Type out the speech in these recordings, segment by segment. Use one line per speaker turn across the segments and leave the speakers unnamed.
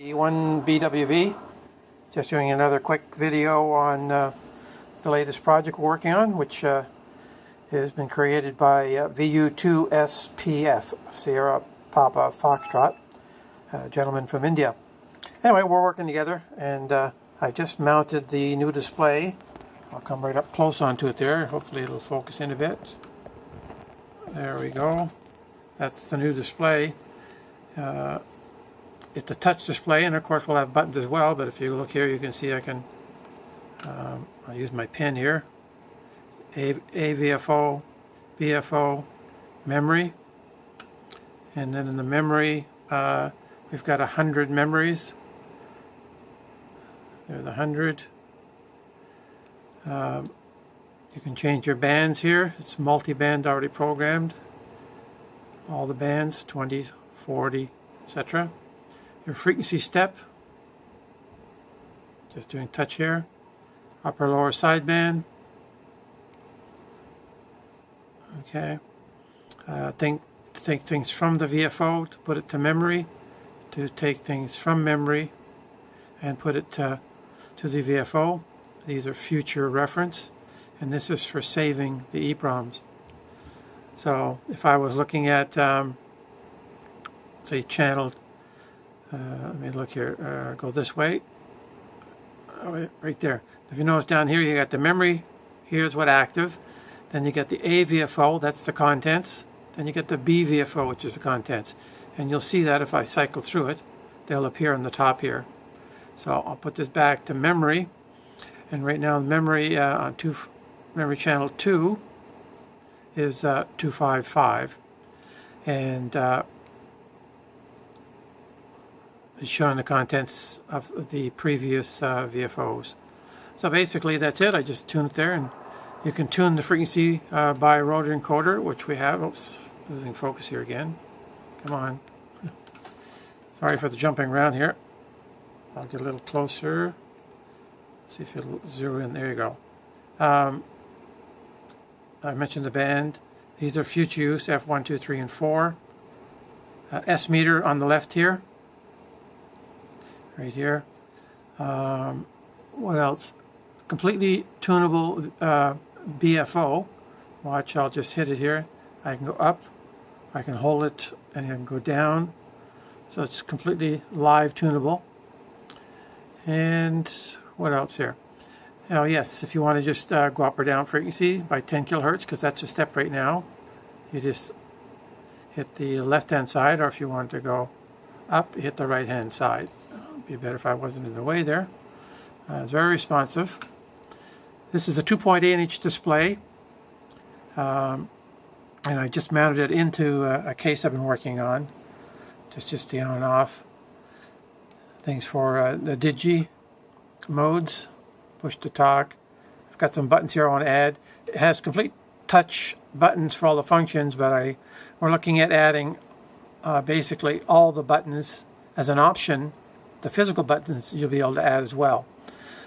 One BWV, just doing another quick video on the latest project we're working on, which has been created by VU2SPF, Sierra Papa Foxtrot, a gentleman from India. Anyway, we're working together, and I just mounted the new display. I'll come right up close onto it there. Hopefully it'll focus in a bit. There we go. That's the new display. It's a touch display, and of course we'll have buttons as well, but if you look here you can see I can I'll use my pen here. AVFO, BFO, memory, and then in the memory we've got 100 memories. There's 100. You can change your bands here. It's multi-band already programmed. All the bands, 20, 40, etc. Your frequency step, just doing touch here. Upper lower sideband. Okay. Take things from the VFO to put it to memory, to take things from memory and put it to the VFO. These are future reference, and this is for saving the EEPROMs. So if I was looking at say channel, let me look here, go this way, right there. If you notice down here you got the memory, here's what active, then you get the AVFO, that's the contents, then you get the BVFO, which is the contents, and you'll see that if I cycle through it, they'll appear on the top here. So I'll put this back to memory, and right now memory on memory channel 2 is 255, and is showing the contents of the previous VFOs. So basically that's it. I just tuned it there, and you can tune the frequency by rotary encoder, which we have. Oops, losing focus here again. Come on. Sorry for the jumping around here. I'll get a little closer. See if it'll zero in. There you go. I mentioned the band. These are future use, F1, 2, 3, and 4. S meter on the left here. Right here. What else? Completely tunable BFO. Watch, I'll just hit it here. I can go up, I can hold it, and I can go down. So it's completely live tunable. And what else here? Oh yes, if you want to just go up or down frequency by 10 kilohertz, because that's a step right now, you just hit the left hand side, or if you want to go up, hit the right hand side. It'd be better if I wasn't in the way there. It's very responsive. This is a 2.8-inch display, and I just mounted it into a case I've been working on. Just the on and off. Things for the digi modes, push to talk. I've got some buttons here I want to add. It has complete touch buttons for all the functions, but we're looking at adding basically all the buttons as an option. The physical buttons you'll be able to add as well.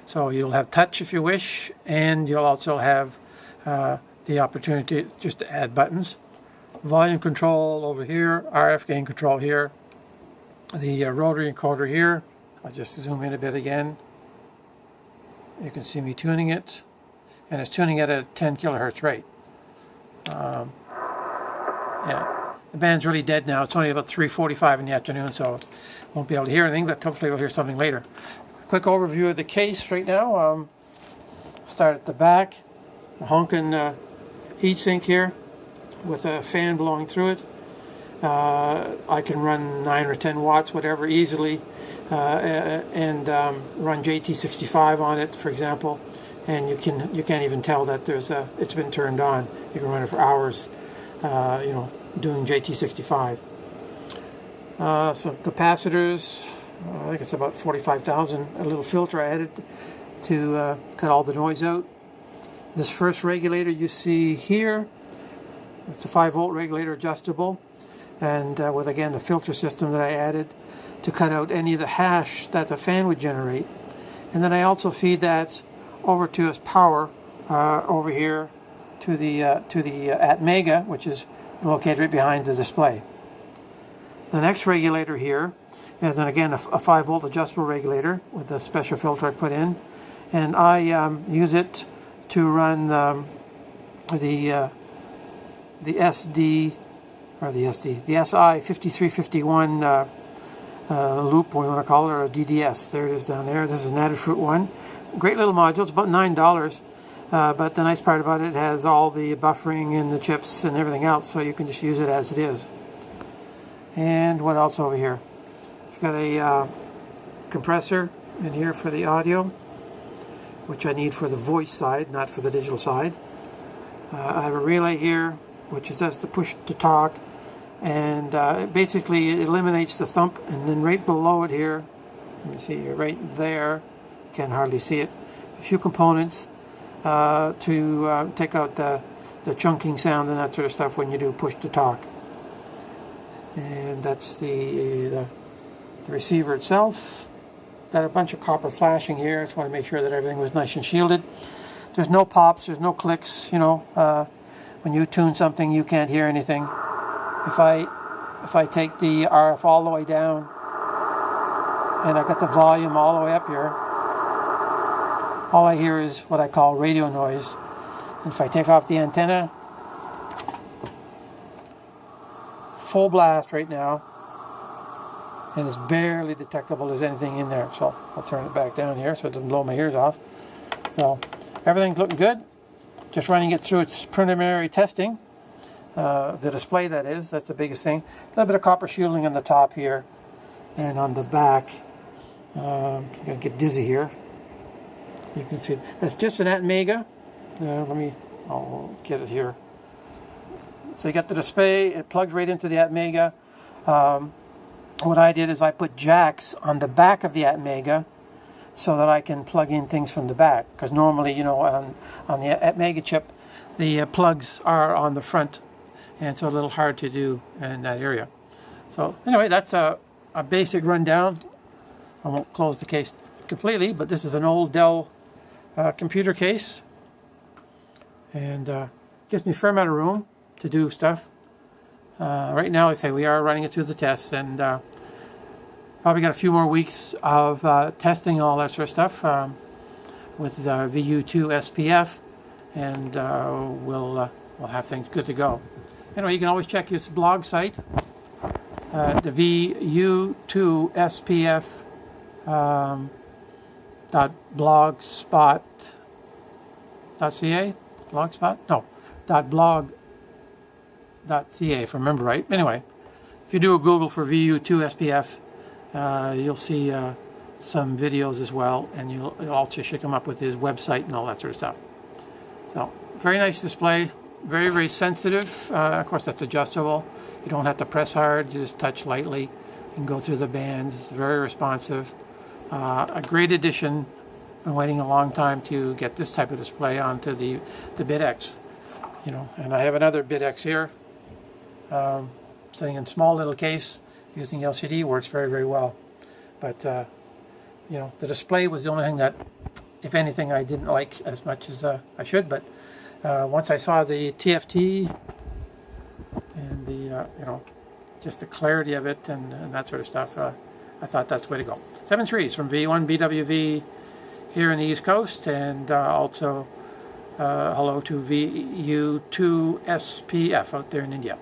So you'll have touch if you wish, and you'll also have the opportunity just to add buttons. Volume control over here, RF gain control here, the rotary encoder here. I'll just zoom in a bit again. You can see me tuning it, and it's tuning at a 10 kilohertz rate. Yeah, the band's really dead now. It's only about 3:45 in the afternoon, so won't be able to hear anything, but hopefully we'll hear something later. Quick overview of the case right now. Start at the back. A honkin' heatsink here with a fan blowing through it. I can run 9 or 10 watts, whatever, easily, and run JT65 on it, for example. And you can't even tell that it's been turned on. You can run it for hours, doing JT65. Some capacitors. I think it's about 45,000. A little filter I added to cut all the noise out. This first regulator you see here, it's a 5-volt regulator, adjustable, and with again the filter system that I added to cut out any of the hash that the fan would generate. And then I also feed that over to its power over here to the Atmega, which is located right behind the display. The next regulator here There's then again a 5-volt adjustable regulator with a special filter I put in, and I use it to run the SD or the SI 5351 loop, we want to call it, or a DDS. There it is down there. This is an Adafruit one. Great little module. It's about $9. But the nice part about it has all the buffering and the chips and everything else, so you can just use it as it is. And what else over here? I've got a compressor in here for the audio, which I need for the voice side, not for the digital side. I have a relay here, which is just the push to talk, and basically it eliminates the thump. And then right below it here, let me see, right there, you can hardly see it, a few components to take out the chunking sound and that sort of stuff when you do push to talk. And that's the receiver itself. Got a bunch of copper flashing here. Just want to make sure that everything was nice and shielded. There's no pops, there's no clicks. You know, when you tune something, you can't hear anything. If I take the RF all the way down, and I got the volume all the way up here, all I hear is what I call radio noise. And if I take off the antenna, full blast right now, and it's barely detectable there's anything in there. So I'll turn it back down here so it doesn't blow my ears off. So everything's looking good. Just running it through its preliminary testing. The display, that is, that's the biggest thing. A little bit of copper shielding on the top here, and on the back. I'm gonna get dizzy here. You can see that's just an Atmega. I'll get it here. So you got the display. It plugs right into the Atmega. What I did is I put jacks on the back of the Atmega so that I can plug in things from the back. Because normally, you know, on the Atmega chip, the plugs are on the front, and it's a little hard to do in that area. So anyway, that's a basic rundown. I won't close the case completely, but this is an old Dell computer case, and gives me a fair amount of room to do stuff. Right now, I say we are running it through the tests, and probably got a few more weeks of testing all that sort of stuff with VU2SPF, and we'll have things good to go. Anyway, you can always check his blog site, the VU2SPF .blogspot.ca, blogspot? No, .blog.ca, if I remember right. Anyway, if you do a Google for VU2SPF, you'll see some videos as well, and you'll also should come up with his website and all that sort of stuff. So, very nice display, very, very sensitive. Of course, that's adjustable. You don't have to press hard, you just touch lightly and go through the bands. It's very responsive. A great addition. Been waiting a long time to get this type of display onto the Bitx. You know, and I have another Bitx here, sitting in a small little case using LCD. Works very, very well. But you know, the display was the only thing that, if anything, I didn't like as much as I should. But once I saw the TFT and the you know, just the clarity of it and that sort of stuff, I thought that's the way to go. 7.3s from V1BWV here in the East Coast, and also hello to VU2SPF out there in India.